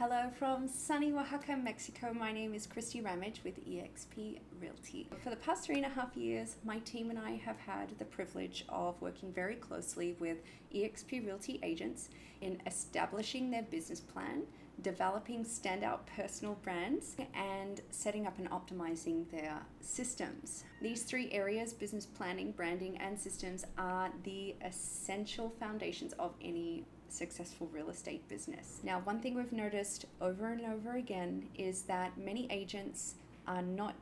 Hello from sunny Oaxaca, Mexico. My name is Christy Ramage with eXp Realty. For the past 3.5 years, my team and I have had the privilege of working very closely with eXp Realty agents in establishing their business plan, developing standout personal brands, and setting up and optimizing their systems. These three areas, business planning, branding, and systems, are the essential foundations of any successful real estate business. Now, one thing we've noticed over and over again is that many agents are not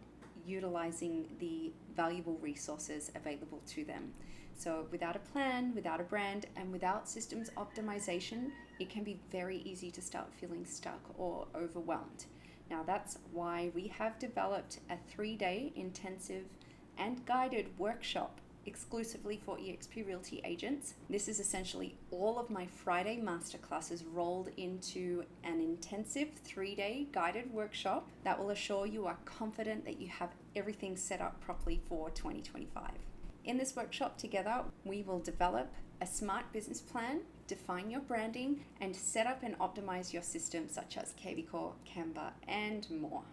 utilizing the valuable resources available to them. So without a plan, without a brand, and without systems optimization, it can be very easy to start feeling stuck or overwhelmed. Now, that's why we have developed a 3-day intensive and guided workshop exclusively for eXp Realty agents. This is essentially all of my Friday masterclasses rolled into an intensive 3-day guided workshop that will assure you are confident that you have everything set up properly for 2025. In this workshop together, we will develop a smart business plan, define your branding, and set up and optimize your systems such as kvCore, Canva, and more.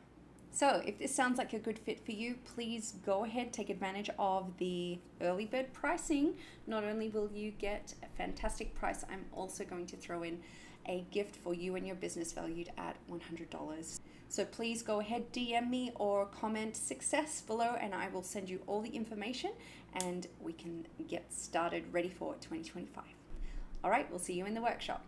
So if this sounds like a good fit for you, please go ahead, take advantage of the early bird pricing. Not only will you get a fantastic price, I'm also going to throw in a gift for you and your business valued at $100. So please go ahead, DM me or comment success below, and I will send you all the information and we can get started ready for 2025. All right, we'll see you in the workshop.